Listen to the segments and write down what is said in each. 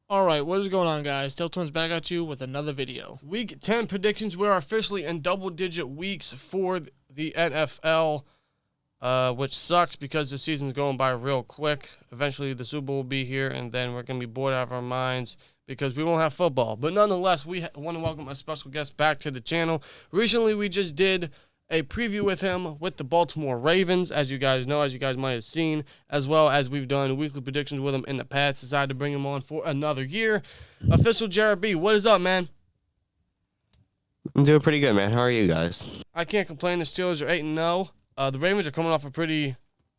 All right, what is going on, guys? SteelTwins back at you with another video. Week 10 predictions. We're officially in double-digit weeks for the NFL, which sucks because the season's going by real quick. Eventually, the Super Bowl will be here, and then we're going to be bored out of our minds because we won't have football. But nonetheless, we want to welcome a special guest back to the channel. Recently, we just did a preview with him with the Baltimore Ravens, as you guys know, as you guys might have seen, as well as we've done weekly predictions with him in the past. Decided to bring him on for another year. OfficialJarrettB, what is up, man? I'm doing pretty good, man. How are you guys? I can't complain. The Steelers are 8-0. The Ravens are coming off a pretty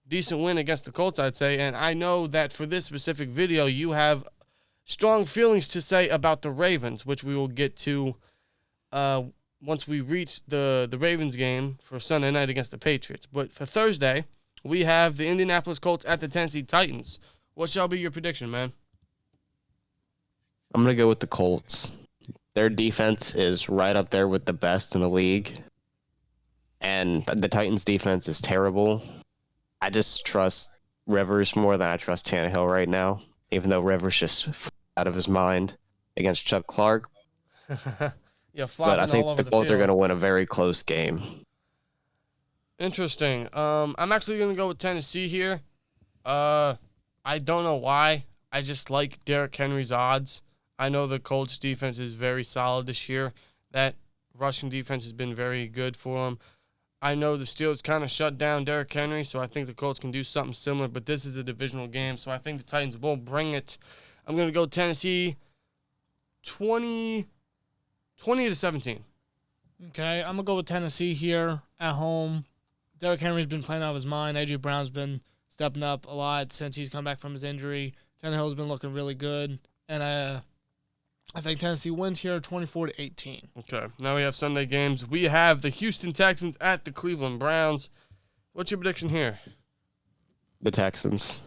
decent win against the Colts, I'd say, and I know that for this specific video, you have strong feelings to say about the Ravens, which we will get to once we reach the Ravens game for Sunday night against the Patriots. But for Thursday, we have the Indianapolis Colts at the Tennessee Titans. What shall be your prediction, man? I'm going to go with the Colts. Their defense is right up there with the best in the league. And the Titans' defense is terrible. I just trust Rivers more than I trust Tannehill right now, even though Rivers just out of his mind against Chuck Clark. Yeah, but I think the Colts are going to win a very close game. Interesting. I'm actually going to go with Tennessee here. I don't know why. I just like Derrick Henry's odds. I know the Colts defense is very solid this year. That rushing defense has been very good for them. I know the Steelers kind of shut down Derrick Henry, so I think the Colts can do something similar, but this is a divisional game, so I think the Titans will bring it. I'm going to go Tennessee 20-17. Okay, I'm going to go with Tennessee here at home. Derrick Henry's been playing out of his mind. A.J. Brown's been stepping up a lot since he's come back from his injury. Tannehill's been looking really good. And I think Tennessee wins here 24-18. Okay, now we have Sunday games. We have the Houston Texans at the Cleveland Browns. What's your prediction here? The Texans.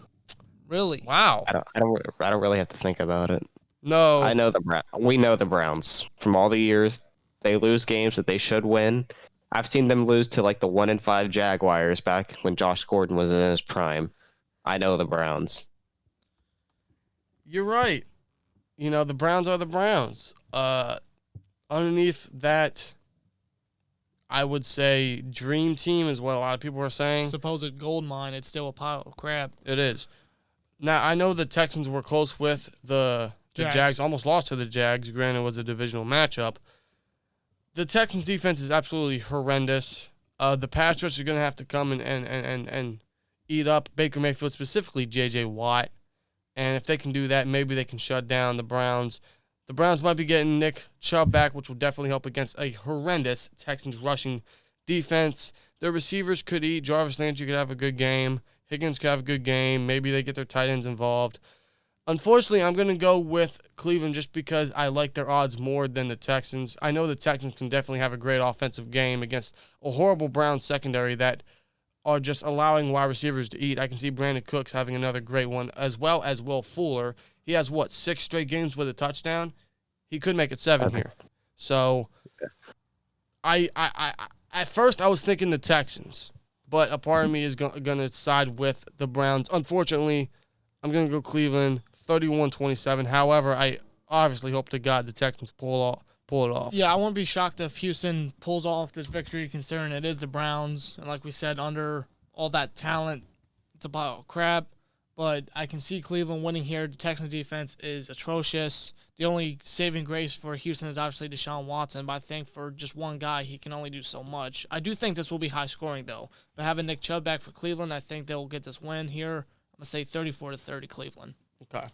Really? Wow. I don't really have to think about it. No. I know we know the Browns from all the years. They lose games that they should win. I've seen them lose to like the 1-5 Jaguars back when Josh Gordon was in his prime. I know the Browns. You're right. You know, the Browns are the Browns. Underneath that, I would say dream team is what a lot of people are saying. Supposed gold mine, it's still a pile of crap. It is. Now, I know the Texans were close with the Jags. Almost lost to the Jags. Granted, it was a divisional matchup. The Texans' defense is absolutely horrendous. The pass rush is going to have to come and eat up Baker Mayfield, specifically J.J. Watt. And if they can do that, maybe they can shut down the Browns. The Browns might be getting Nick Chubb back, which will definitely help against a horrendous Texans rushing defense. Their receivers could eat. Jarvis Landry could have a good game. Higgins could have a good game. Maybe they get their tight ends involved. Unfortunately, I'm going to go with Cleveland just because I like their odds more than the Texans. I know the Texans can definitely have a great offensive game against a horrible Browns secondary that are just allowing wide receivers to eat. I can see Brandon Cooks having another great one, as well as Will Fuller. He has, 6 straight games with a touchdown? He could make it 7 here. So, I at first I was thinking the Texans, but a part of me is going to side with the Browns. Unfortunately, I'm going to go Cleveland 31-27. However, I obviously hope to God the Texans pull it off. Yeah, I won't be shocked if Houston pulls off this victory, considering it is the Browns. And like we said, under all that talent, it's a pile of crap. But I can see Cleveland winning here. The Texans' defense is atrocious. The only saving grace for Houston is obviously Deshaun Watson, but I think for just one guy, he can only do so much. I do think this will be high scoring, though. But having Nick Chubb back for Cleveland, I think they'll get this win here. I'm going to say 34-30 Cleveland. Okay.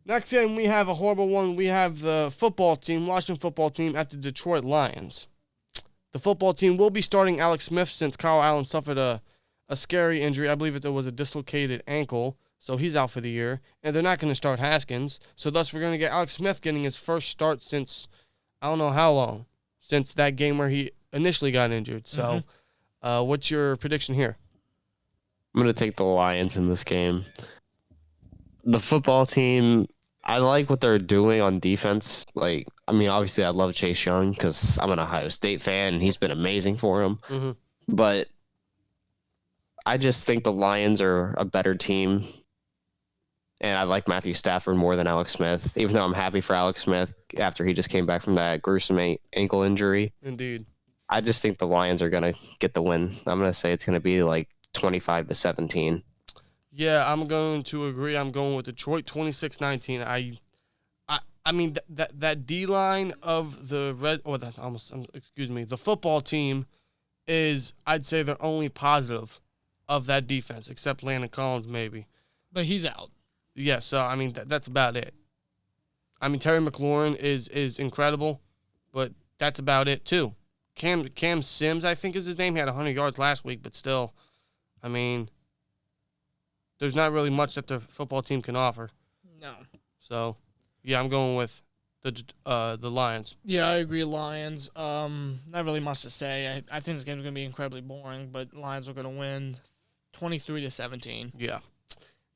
Next game, we have a horrible one. We have the Washington football team at the Detroit Lions. The football team will be starting Alex Smith since Kyle Allen suffered a scary injury. I believe it was a dislocated ankle, so he's out for the year. And they're not going to start Haskins, so thus we're going to get Alex Smith getting his first start since I don't know how long, since that game where he initially got injured. So what's your prediction here? I'm going to take the Lions in this game. The football team, I like what they're doing on defense. Like, I mean, obviously I love Chase Young because I'm an Ohio State fan, and he's been amazing for him. Mm-hmm. But I just think the Lions are a better team. And I like Matthew Stafford more than Alex Smith, even though I'm happy for Alex Smith after he just came back from that gruesome ankle injury. Indeed. I just think the Lions are going to get the win. I'm going to say it's going to be like 25-17. Yeah, I'm going to agree. I'm going with Detroit 26-19. I mean that D line of the the football team is, I'd say, their only positive of that defense, except Landon Collins maybe. But he's out. Yeah, so I mean that's about it. I mean Terry McLaurin is incredible, but that's about it too. Cam Sims, I think is his name. He had 100 yards last week, but still, I mean, there's not really much that the football team can offer. No. So, yeah, I'm going with the Lions. Yeah, I agree, Lions. Not really much to say. I think this game's going to be incredibly boring, but Lions are going to win 23-17. Yeah.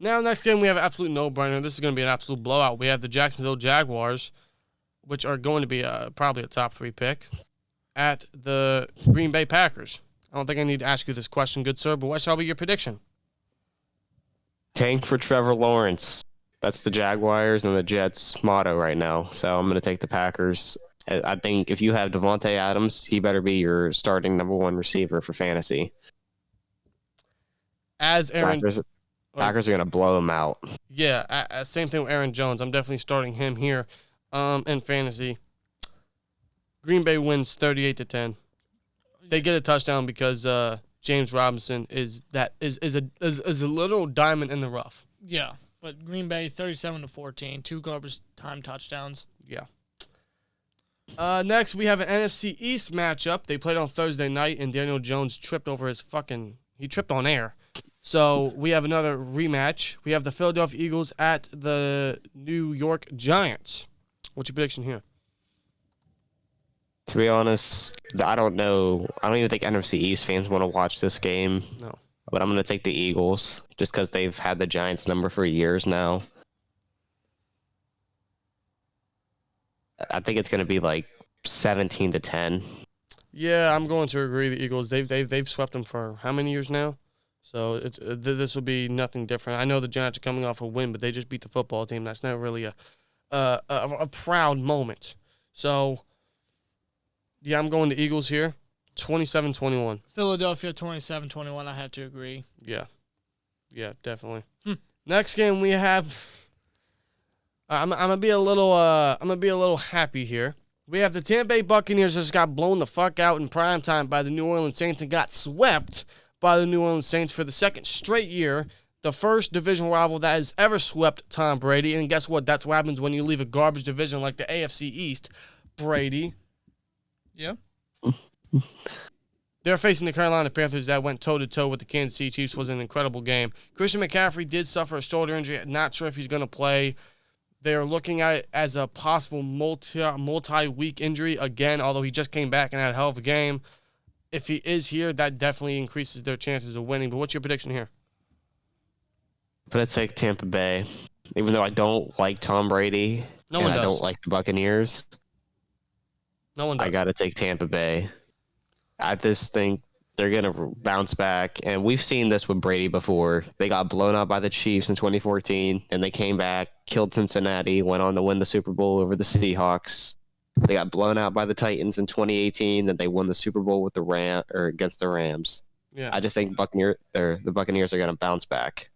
Now, next game, we have an absolute no-brainer. This is going to be an absolute blowout. We have the Jacksonville Jaguars, which are going to be probably a top 3 pick, at the Green Bay Packers. I don't think I need to ask you this question, good sir, but what shall be your prediction? Tank for Trevor Lawrence. That's the Jaguars and the Jets' motto right now. So I'm going to take the Packers. I think if you have Devontae Adams, he better be your starting number 1 receiver for fantasy. As Aaron... Packers are going to blow him out. Yeah, same thing with Aaron Jones. I'm definitely starting him here in fantasy. Green Bay wins 38-10. They get a touchdown because James Robinson is a literal diamond in the rough. Yeah, but Green Bay 37-14, 2 garbage time touchdowns. Yeah. Next, we have an NFC East matchup. They played on Thursday night, and Daniel Jones tripped over he tripped on air. So we have another rematch. We have the Philadelphia Eagles at the New York Giants. What's your prediction here? To be honest, I don't know. I don't even think NFC East fans want to watch this game. No. But I'm going to take the Eagles just because they've had the Giants number for years now. I think it's going to be like 17-10. Yeah, I'm going to agree. The Eagles, they've swept them for how many years now? So this will be nothing different. I know the Giants are coming off a win, but they just beat the football team. That's not really a proud moment. So, yeah, I'm going to Eagles here, 27-21. Philadelphia 27-21. I have to agree. Yeah, definitely. Next game we have. I'm gonna be a little happy here. We have the Tampa Bay Buccaneers just got blown the fuck out in primetime by the New Orleans Saints and got swept by the New Orleans Saints for the second straight year. The first division rival that has ever swept Tom Brady. And guess what? That's what happens when you leave a garbage division like the AFC East, Brady. Yeah. They're facing the Carolina Panthers that went toe-to-toe with the Kansas City Chiefs. Was an incredible game. Christian McCaffrey did suffer a shoulder injury. Not sure if he's going to play. They're looking at it as a possible multi-week injury again, although he just came back and had a hell of a game. If he is here, that definitely increases their chances of winning. But what's your prediction here? But I'd take Tampa Bay. Even though I don't like Tom Brady No one does. I don't like the Buccaneers, No one does. I got to take Tampa Bay. I just think they're going to bounce back. And we've seen this with Brady before. They got blown out by the Chiefs in 2014, and they came back, killed Cincinnati, went on to win the Super Bowl over the Seahawks. They got blown out by the Titans in 2018, then they won the Super Bowl with against the Rams. Yeah. I just think the Buccaneers are going to bounce back.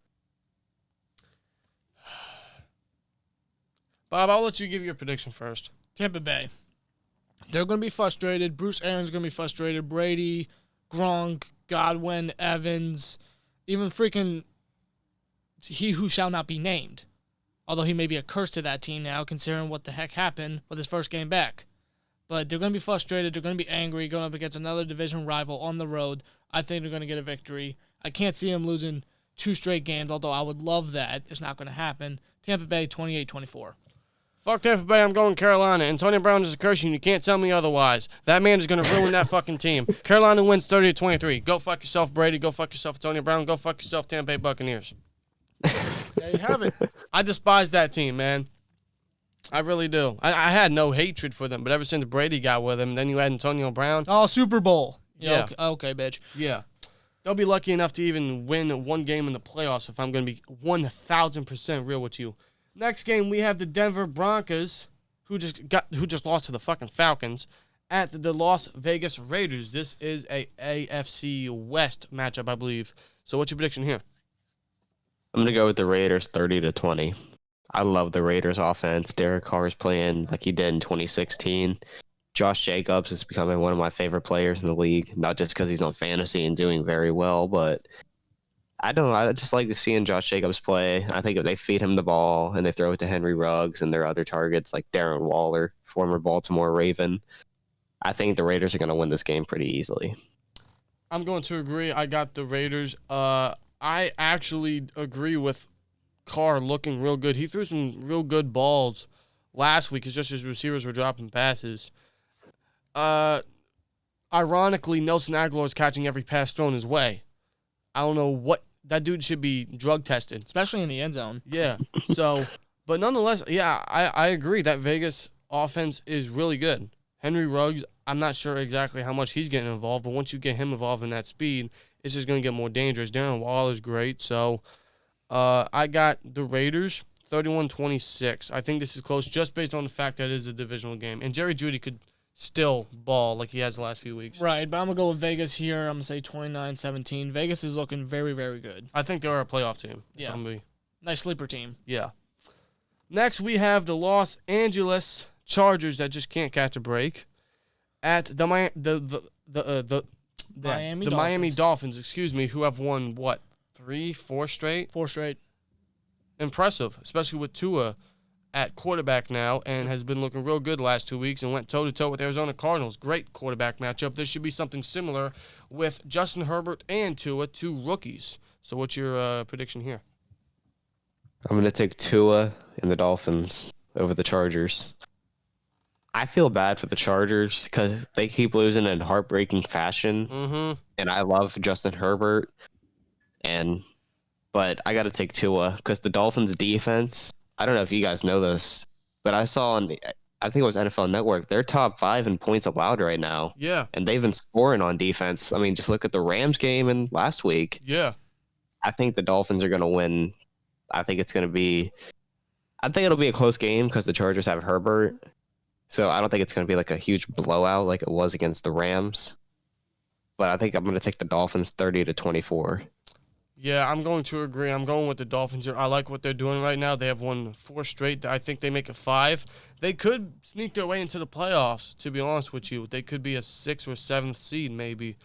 Bob, I'll let you give your prediction first. Tampa Bay. They're going to be frustrated. Bruce Arians going to be frustrated. Brady, Gronk, Godwin, Evans, even freaking he who shall not be named. Although he may be a curse to that team now, considering what the heck happened with his first game back. But they're going to be frustrated. They're going to be angry, going up against another division rival on the road. I think they're going to get a victory. I can't see them losing 2 straight games, although I would love that. It's not going to happen. Tampa Bay, 28-24. Fuck Tampa Bay, I'm going Carolina. Antonio Brown is a curse, and you can't tell me otherwise. That man is going to ruin that fucking team. Carolina wins 30-23. Go fuck yourself, Brady. Go fuck yourself, Antonio Brown. Go fuck yourself, Tampa Bay Buccaneers. There you have it. I despise that team, man. I really do. I had no hatred for them, but ever since Brady got with him, then you had Antonio Brown. Oh, Super Bowl. Yeah. Okay, bitch. Yeah. They'll be lucky enough to even win one game in the playoffs if I'm going to be 1,000% real with you. Next game, we have the Denver Broncos, who just lost to the fucking Falcons, at the Las Vegas Raiders. This is a AFC West matchup, I believe. So what's your prediction here? I'm going to go with the Raiders 30-20. I love the Raiders offense. Derek Carr is playing like he did in 2016. Josh Jacobs is becoming one of my favorite players in the league, not just because he's on fantasy and doing very well, but I just like seeing Josh Jacobs play. I think if they feed him the ball and they throw it to Henry Ruggs and their other targets like Darren Waller, former Baltimore Raven, I think the Raiders are going to win this game pretty easily. I'm going to agree. I got the Raiders. I actually agree with Carr looking real good. He threw some real good balls last week. It's just his receivers were dropping passes. Ironically, Nelson Aguilar is catching every pass thrown his way. I don't know what that dude should be drug tested, especially in the end zone. Yeah. So, but nonetheless, yeah, I agree that Vegas offense is really good. Henry Ruggs, I'm not sure exactly how much he's getting involved, but once you get him involved in that speed, it's just going to get more dangerous. Darren Waller's great, so I got the Raiders 31-26. I think this is close just based on the fact that it is a divisional game, and Jerry Jeudy could still ball like he has the last few weeks. Right, but I'm going to go with Vegas here. I'm going to say 29-17. Vegas is looking very, very good. I think they're a playoff team. Yeah. Nice sleeper team. Yeah. Next, we have the Los Angeles Chargers that just can't catch a break at the Miami Dolphins, excuse me, who have won, what, 4 straight? 4 straight. Impressive, especially with Tua at quarterback now and has been looking real good the last 2 weeks and went toe-to-toe with Arizona Cardinals. Great quarterback matchup. This should be something similar with Justin Herbert and Tua, 2 rookies. So what's your prediction here? I'm going to take Tua and the Dolphins over the Chargers. I feel bad for the Chargers because they keep losing in heartbreaking fashion, and I love Justin Herbert, but I got to take Tua because the Dolphins' defense, I don't know if you guys know this, but I saw I think it was NFL Network, they're top 5 in points allowed right now. Yeah. And they've been scoring on defense. I mean, just look at the Rams game and last week. Yeah. I think the Dolphins are going to win. I think it'll be a close game because the Chargers have Herbert. So I don't think it's going to be like a huge blowout like it was against the Rams. But I think I'm going to take the Dolphins 30-24. Yeah, I'm going to agree. I'm going with the Dolphins here. I like what they're doing right now. They have won 4 straight. I think they make it 5. They could sneak their way into the playoffs, to be honest with you. They could be a 6th or 7th seed maybe,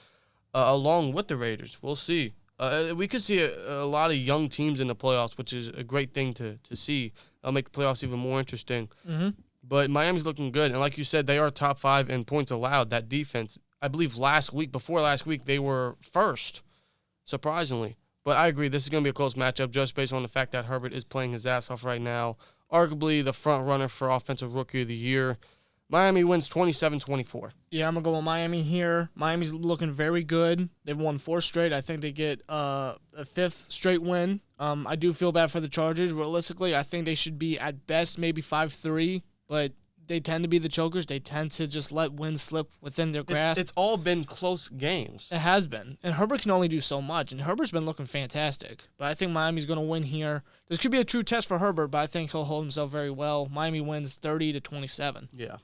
along with the Raiders. We'll see. We could see a lot of young teams in the playoffs, which is a great thing to see. It'll make the playoffs even more interesting. Mm-hmm. But Miami's looking good. And like you said, they are top 5 in points allowed. That defense, I believe before last week, they were first, surprisingly. But I agree, this is going to be a close matchup just based on the fact that Herbert is playing his ass off right now. Arguably the front runner for Offensive Rookie of the Year. Miami wins 27-24. Yeah, I'm going to go with Miami here. Miami's looking very good. They've won 4 straight. I think they get a 5th straight win. I do feel bad for the Chargers. Realistically, I think they should be at best maybe 5-3, but they tend to be the chokers. They tend to just let wins slip within their grasp. It's all been close games. It has been. And Herbert can only do so much. And Herbert's been looking fantastic. But I think Miami's going to win here. This could be a true test for Herbert, but I think he'll hold himself very well. Miami wins 30-27. Yeah.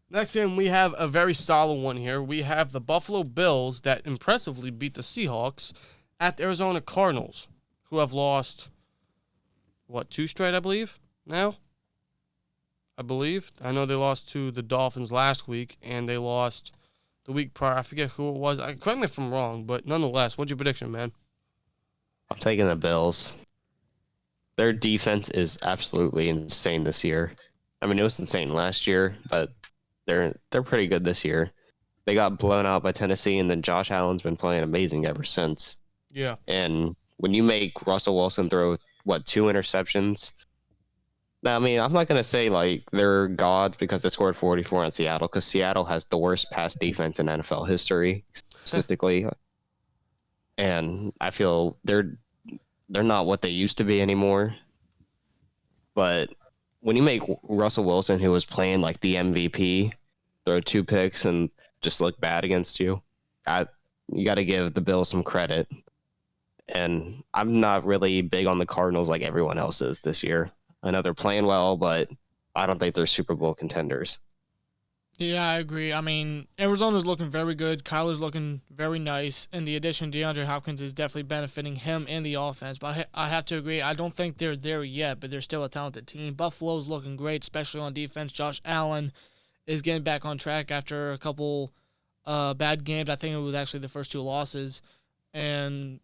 Next game, we have a very solid one here. We have the Buffalo Bills that impressively beat the Seahawks at the Arizona Cardinals, who have lost, 2 straight, I believe, now? I know they lost to the Dolphins last week, and they lost the week prior. I forget who it was. Correct me if I'm wrong, but nonetheless, what's your prediction, man? I'm taking the Bills. Their defense is absolutely insane this year. I mean, it was insane last year, but they're pretty good this year. They got blown out by Tennessee, and then Josh Allen's been playing amazing ever since. Yeah. And when you make Russell Wilson throw, 2 interceptions? Now, I mean, I'm not going to say, they're gods because they scored 44 on Seattle, because Seattle has the worst pass defense in NFL history, statistically. And I feel they're not what they used to be anymore. But when you make Russell Wilson, who was playing like the MVP, throw 2 picks and just look bad against you, you got to give the Bills some credit. And I'm not really big on the Cardinals like everyone else is this year. I know they're playing well, but I don't think they're Super Bowl contenders. Yeah, I agree. I mean, Arizona's looking very good. Kyler's looking very nice. And the addition of DeAndre Hopkins is definitely benefiting him and the offense. But I have to agree, I don't think they're there yet, but they're still a talented team. Buffalo's looking great, especially on defense. Josh Allen is getting back on track after a couple bad games. I think it was actually the first 2 losses. And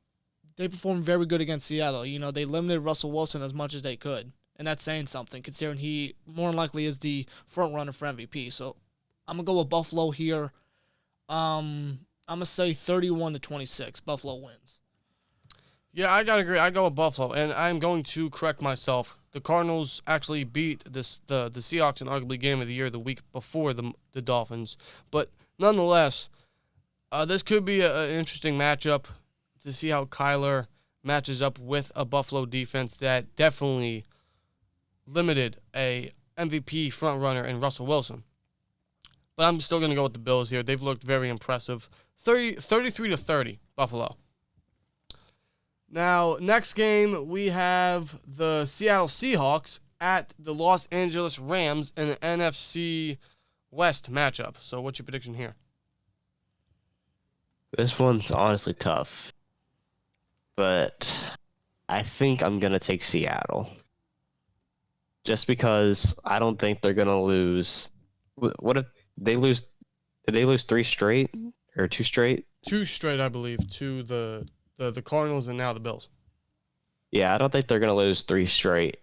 they performed very good against Seattle. You know, they limited Russell Wilson as much as they could. And that's saying something, considering he more than likely is the front runner for MVP. So I'm going to go with Buffalo here. I'm going to say 31-26. Buffalo wins. Yeah, I got to agree. I go with Buffalo, and I'm going to correct myself. The Cardinals actually beat the Seahawks in arguably game of the year the week before the Dolphins. But nonetheless, this could be an interesting matchup to see how Kyler matches up with a Buffalo defense that definitely limited a MVP frontrunner in Russell Wilson. But I'm still going to go with the Bills here. They've looked very impressive. 33-30, Buffalo. Now, next game, we have the Seattle Seahawks at the Los Angeles Rams in an NFC West matchup. So what's your prediction here? This one's honestly tough, but I think I'm going to take Seattle. Just because I don't think they're going to lose. What if they lose? Did they lose 3 straight or 2 straight? 2 straight, I believe, to the Cardinals and now the Bills. Yeah, I don't think they're going to lose 3 straight.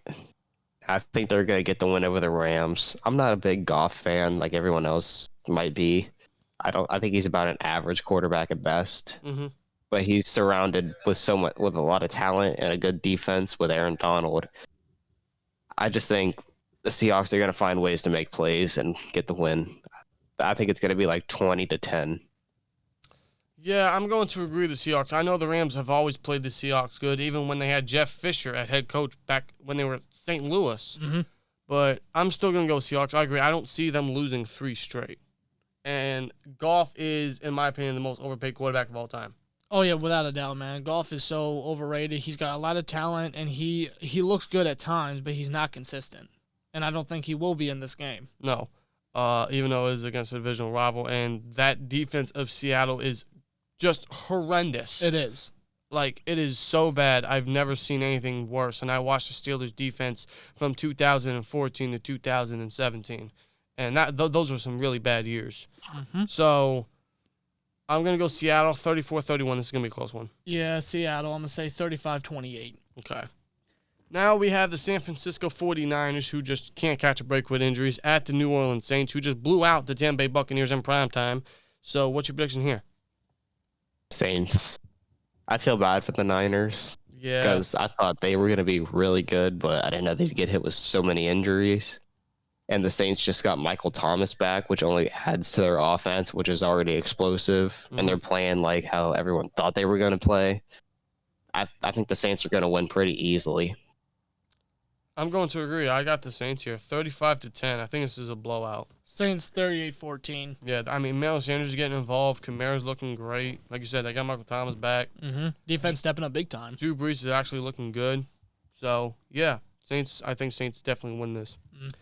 I think they're going to get the win over the Rams. I'm not a big Goff fan like everyone else might be. I think he's about an average quarterback at best. Mm-hmm. But he's surrounded with with a lot of talent and a good defense with Aaron Donald. I just think the Seahawks are going to find ways to make plays and get the win. I think it's going to be like 20-10. Yeah, I'm going to agree with the Seahawks. I know the Rams have always played the Seahawks good, even when they had Jeff Fisher at head coach back when they were at St. Louis. Mm-hmm. But I'm still going to go Seahawks. I agree. I don't see them losing 3 straight. And Goff is, in my opinion, the most overpaid quarterback of all time. Oh, yeah, without a doubt, man. Goff is so overrated. He's got a lot of talent, and he looks good at times, but he's not consistent. And I don't think he will be in this game. No, even though it is against a divisional rival. And that defense of Seattle is just horrendous. It is. Like, it is so bad. I've never seen anything worse. And I watched the Steelers defense from 2014 to 2017. And those were some really bad years. Mm-hmm. So I'm going to go Seattle, 34-31. This is going to be a close one. Yeah, Seattle. I'm going to say 35-28. Okay. Now we have the San Francisco 49ers, who just can't catch a break with injuries, at the New Orleans Saints, who just blew out the Tampa Bay Buccaneers in primetime. So what's your prediction here? Saints. I feel bad for the Niners. Yeah. Because I thought they were going to be really good, but I didn't know they'd get hit with so many injuries. And the Saints just got Michael Thomas back, which only adds to their offense, which is already explosive. Mm-hmm. And they're playing like how everyone thought they were going to play. I think the Saints are going to win pretty easily. I'm going to agree. I got the Saints here, 35-10. I think this is a blowout. Saints 38-14. Yeah, I mean, Emmanuel Sanders is getting involved. Kamara's looking great. Like you said, they got Michael Thomas back. Mm-hmm. Defense stepping up big time. Drew Brees is actually looking good. So, yeah, I think Saints definitely win this. Mm.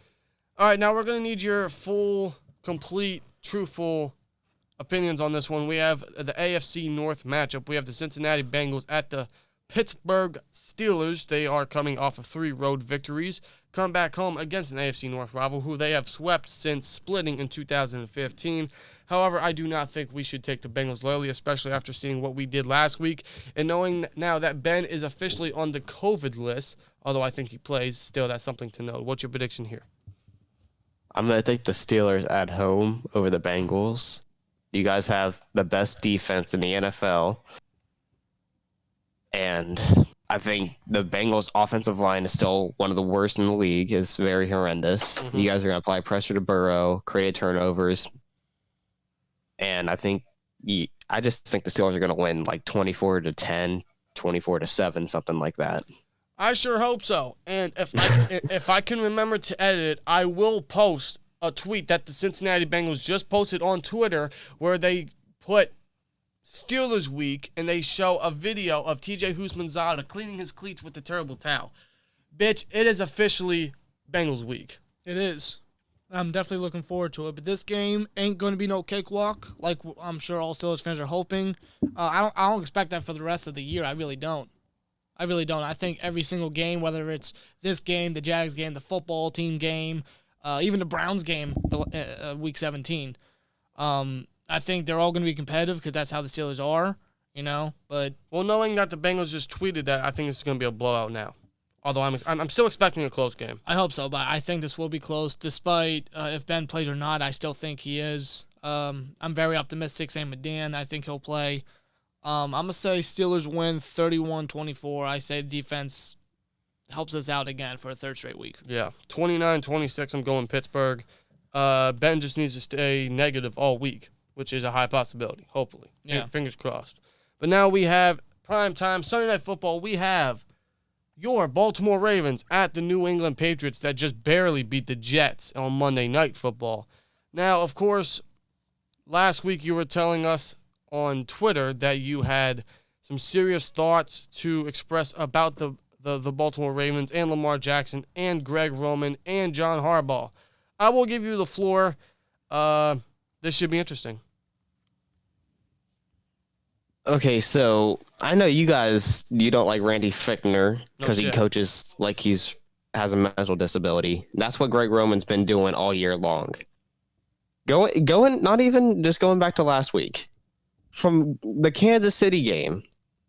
All right, now we're going to need your full, complete, truthful opinions on this one. We have the AFC North matchup. We have the Cincinnati Bengals at the Pittsburgh Steelers. They are coming off of 3 road victories. Come back home against an AFC North rival who they have swept since splitting in 2015. However, I do not think we should take the Bengals lightly, especially after seeing what we did last week and knowing now that Ben is officially on the COVID list. Although I think he plays, still that's something to note. What's your prediction here? I'm going to take the Steelers at home over the Bengals. You guys have the best defense in the NFL. And I think the Bengals' offensive line is still one of the worst in the league. It's very horrendous. Mm-hmm. You guys are going to apply pressure to Burrow, create turnovers. And I just think the Steelers are going to win like 24-10, 24-7, something like that. I sure hope so. And if I can remember to edit, I will post a tweet that the Cincinnati Bengals just posted on Twitter where they put Steelers week, and they show a video of TJ Houshmandzadeh cleaning his cleats with the terrible towel. Bitch, it is officially Bengals week. It is. I'm definitely looking forward to it. But this game ain't going to be no cakewalk, like I'm sure all Steelers fans are hoping. I don't expect that for the rest of the year. I really don't. I think every single game, whether it's this game, the Jags game, the football team game, even the Browns game, week 17, I think they're all going to be competitive because that's how the Steelers are, But knowing that the Bengals just tweeted that, I think it's going to be a blowout now. Although I'm still expecting a close game. I hope so, but I think this will be close. Despite if Ben plays or not, I still think he is. I'm very optimistic. Same with Dan. I think he'll play. I'm going to say Steelers win 31-24. I say defense helps us out again for a third straight week. Yeah, 29-26, I'm going Pittsburgh. Ben just needs to stay negative all week, which is a high possibility, hopefully. Yeah. Fingers crossed. But now we have primetime Sunday Night Football. We have your Baltimore Ravens at the New England Patriots that just barely beat the Jets on Monday Night Football. Now, of course, last week you were telling us on Twitter that you had some serious thoughts to express about the Baltimore Ravens and Lamar Jackson and Greg Roman and John Harbaugh. I will give you the floor. This should be interesting. Okay, so I know you don't like Randy Fichtner because he shit. coaches like has a mental disability. That's what Greg Roman's been doing all year long. Going, not even just going back to last week. From the Kansas City game,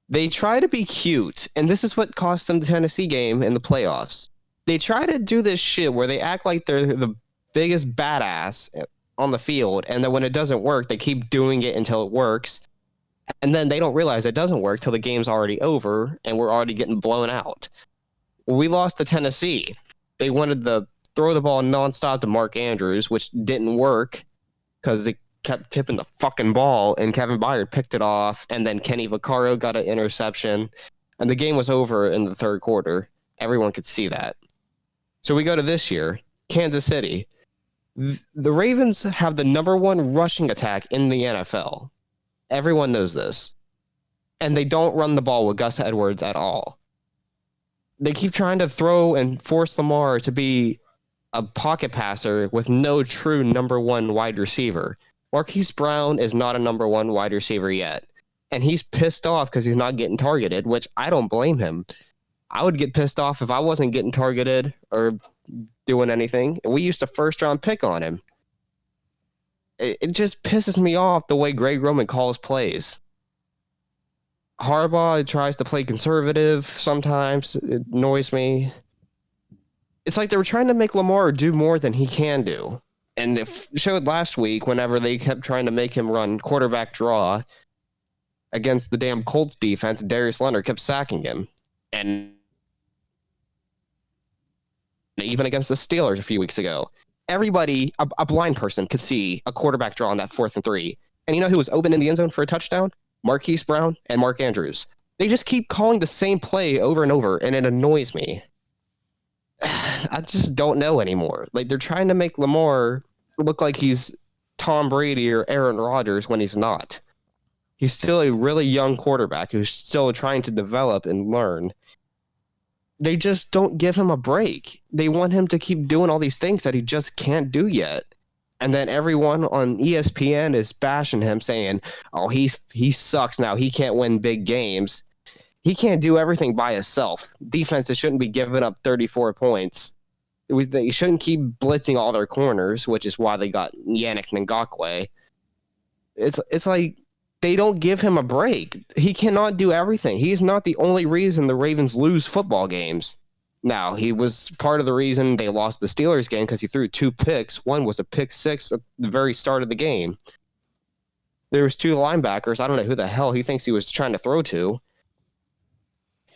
they try to be cute, and this is what cost them the Tennessee game in the playoffs. They try to do this shit where they act like they're the biggest badass on the field, and then when it doesn't work, they keep doing it until it works. And then they don't realize it doesn't work till the game's already over and we're already getting blown out. We lost to Tennessee. They wanted to throw the ball nonstop to Mark Andrews, which didn't work because they kept tipping the fucking ball, and Kevin Byard picked it off, and then Kenny Vaccaro got an interception, and the game was over in the third quarter. Everyone could see that. So we go to this year, Kansas City. The Ravens have the number one rushing attack in the NFL. Everyone knows this. And they don't run the ball with Gus Edwards at all. They keep trying to throw and force Lamar to be a pocket passer with no true number one wide receiver. Marquise Brown is not a number one wide receiver yet. And he's pissed off because he's not getting targeted, which I don't blame him. I would get pissed off if I wasn't getting targeted or doing anything. We used a first-round pick on him. It just pisses me off the way Greg Roman calls plays. Harbaugh tries to play conservative sometimes. It annoys me. It's like they were trying to make Lamar do more than he can do. And it showed last week whenever they kept trying to make him run quarterback draw against the damn Colts defense. Darius Leonard kept sacking him. And even against the Steelers a few weeks ago. Everybody, a blind person, could see a quarterback draw on that 4th and 3. And you know who was open in the end zone for a touchdown? Marquise Brown and Mark Andrews. They just keep calling the same play over and over, and it annoys me. I just don't know anymore. Like, they're trying to make Lamar look like he's Tom Brady or Aaron Rodgers when he's not. He's still a really young quarterback who's still trying to develop and learn. They just don't give him a break. They want him to keep doing all these things that he just can't do yet. And then everyone on ESPN is bashing him, saying, oh, he sucks now. He can't win big games. He can't do everything by himself. Defenses shouldn't be giving up 34 points. They shouldn't keep blitzing all their corners, which is why they got Yannick Ngakoue. It's like they don't give him a break. He cannot do everything. He is not the only reason the Ravens lose football games. Now, he was part of the reason they lost the Steelers game because he threw 2 picks. One was a pick 6 at the very start of the game. There was 2 linebackers. I don't know who the hell he thinks he was trying to throw to.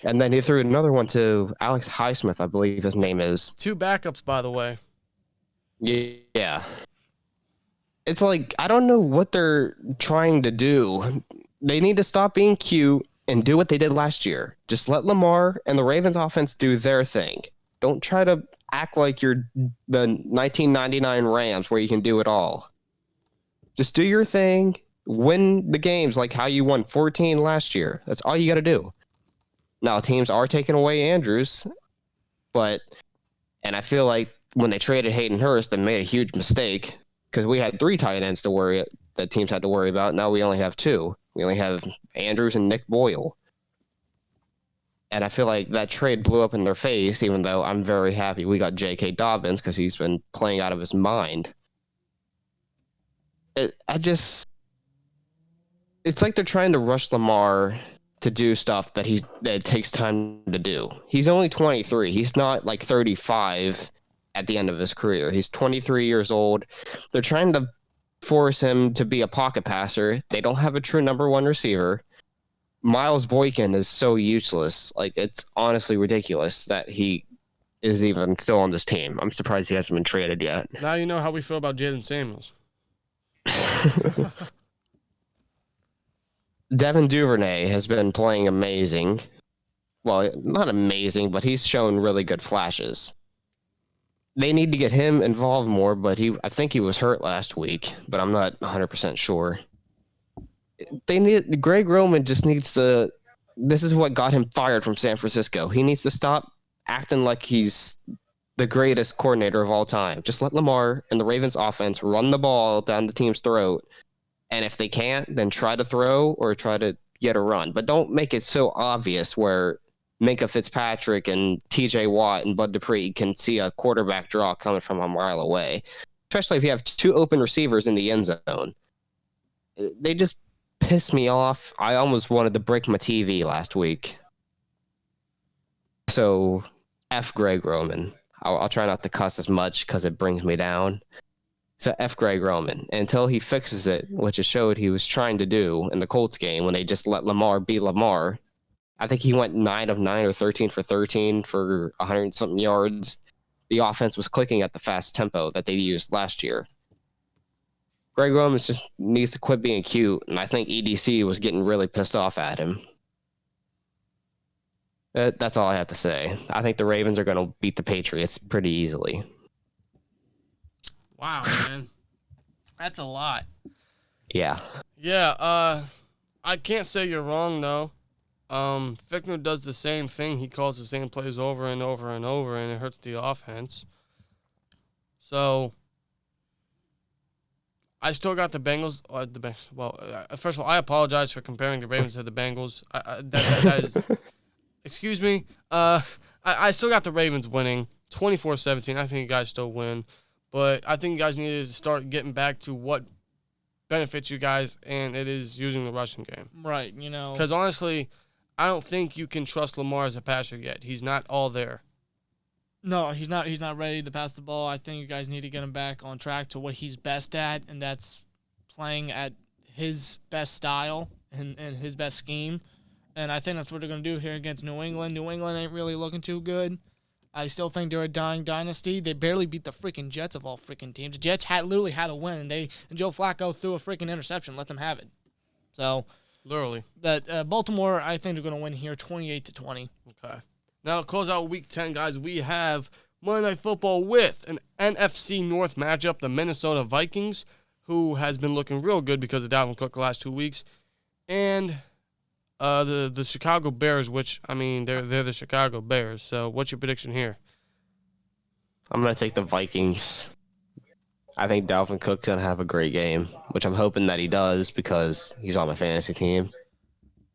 And then he threw another one to Alex Highsmith, I believe his name is. 2 backups, by the way. Yeah. It's like, I don't know what they're trying to do. They need to stop being cute and do what they did last year. Just let Lamar and the Ravens offense do their thing. Don't try to act like you're the 1999 Rams where you can do it all. Just do your thing. win the games like how you won 14 last year. That's all you got to do. Now, teams are taking away Andrews, and I feel like when they traded Hayden Hurst, they made a huge mistake because we had 3 tight ends that teams had to worry about. Now we only have 2. We only have Andrews and Nick Boyle. And I feel like that trade blew up in their face, even though I'm very happy we got J.K. Dobbins because he's been playing out of his mind. It's like they're trying to rush Lamar to do stuff that it takes time to do. He's only 23. He's not like 35 at the end of his career. He's 23 years old. They're trying to force him to be a pocket passer. They don't have a true number 1 receiver. Miles Boykin is so useless. Like, it's honestly ridiculous that he is even still on this team. I'm surprised he hasn't been traded yet. Now you know how we feel about Jaden Samuels. Devin Duvernay has been playing amazing. Well, not amazing, but he's shown really good flashes. They need to get him involved more, but I think he was hurt last week, but I'm not 100% sure. Greg Roman just needs to. This is what got him fired from San Francisco. He needs to stop acting like he's the greatest coordinator of all time. Just let Lamar and the Ravens offense run the ball down the team's throat. And if they can't, then try to throw or try to get a run. But don't make it so obvious where Minkah Fitzpatrick and TJ Watt and Bud Dupree can see a quarterback draw coming from a mile away. Especially if you have 2 open receivers in the end zone. They just piss me off. I almost wanted to break my TV last week. So, F Greg Roman. I'll try not to cuss as much because it brings me down. So, F Greg Roman. Until he fixes it, which it showed he was trying to do in the Colts game when they just let Lamar be Lamar. I think he went 9 of 9 or 13 for 13 for 100-something yards. The offense was clicking at the fast tempo that they used last year. Greg Roman just needs to quit being cute, and I think EDC was getting really pissed off at him. That's all I have to say. I think the Ravens are going to beat the Patriots pretty easily. Wow, man. That's a lot. Yeah. Yeah, I can't say you're wrong, though. Fickner does the same thing. He calls the same plays over and over and over, and it hurts the offense. So, I still got the Bengals. First of all, I apologize for comparing the Ravens to the Bengals. That is, excuse me. I still got the Ravens winning 24-17. I think you guys still win, but I think you guys need to start getting back to what benefits you guys, and it is using the rushing game. Right, you know. Because honestly, I don't think you can trust Lamar as a passer yet. He's not all there. No, he's not. He's not ready to pass the ball. I think you guys need to get him back on track to what he's best at, and that's playing at his best style and his best scheme. And I think that's what they're going to do here against New England. New England ain't really looking too good. I still think they're a dying dynasty. They barely beat the freaking Jets of all freaking teams. The Jets literally had a win, and Joe Flacco threw a freaking interception, let them have it. So, literally, that Baltimore, I think they're going to win here, 28-20. Okay. Now, to close out Week 10, guys, we have Monday Night Football with an NFC North matchup, the Minnesota Vikings, who has been looking real good because of Dalvin Cook the last 2 weeks, and the Chicago Bears, which, I mean, they're the Chicago Bears. So what's your prediction here? I'm going to take the Vikings. I think Dalvin Cook's going to have a great game, which I'm hoping that he does because he's on my fantasy team.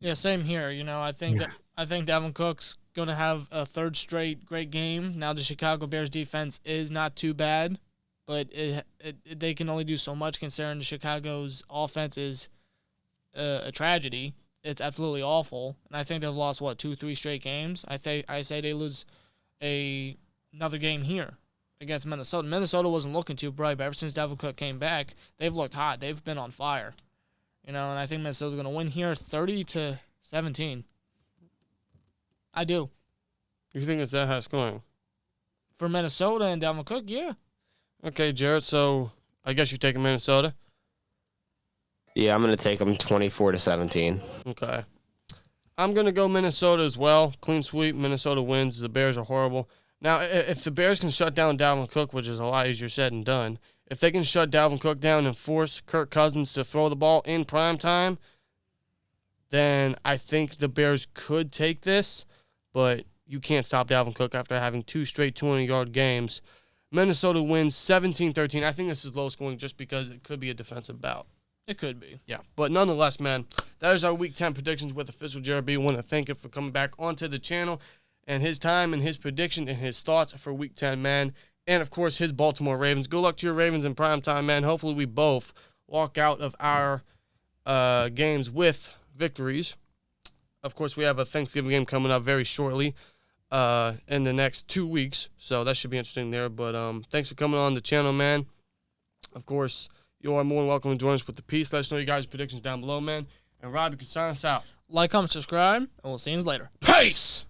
Yeah, same here. You know, I think Dalvin Cook's going to have a third straight great game. Now the Chicago Bears defense is not too bad, but they can only do so much considering the Chicago's offense is a tragedy. It's absolutely awful, and I think they've lost 2-3 straight games. I say they lose another game here against Minnesota. Minnesota wasn't looking too bright, but ever since Dalvin Cook came back, they've looked hot. They've been on fire, you know. And I think Minnesota's going to win here, 30-17. I do. You think it's that high scoring? For Minnesota and Dalvin Cook, yeah. Okay, Jarrett. So I guess you're taking Minnesota. Yeah, I'm going to take them 24-17. Okay. I'm going to go Minnesota as well. Clean sweep. Minnesota wins. The Bears are horrible. Now, if the Bears can shut down Dalvin Cook, which is a lot easier said than done, If they can shut Dalvin Cook down and force Kirk Cousins to throw the ball in prime time, then I think the Bears could take this, but you can't stop Dalvin Cook after having 2 straight 200-yard games. Minnesota wins 17-13. I think this is low scoring just because it could be a defensive bout. It could be. Yeah, but nonetheless, man, that is our Week 10 predictions with Official JRB. I want to thank him for coming back onto the channel and his time and his prediction and his thoughts for Week 10, man. And, of course, his Baltimore Ravens. Good luck to your Ravens in prime time, man. Hopefully we both walk out of our games with victories. Of course, we have a Thanksgiving game coming up very shortly in the next 2 weeks, so that should be interesting there. But thanks for coming on the channel, man. Of course, you are more than welcome to join us with the piece. Let us know your guys' predictions down below, man. And Rob, you can sign us out. Like, comment, subscribe, and we'll see you later. Peace!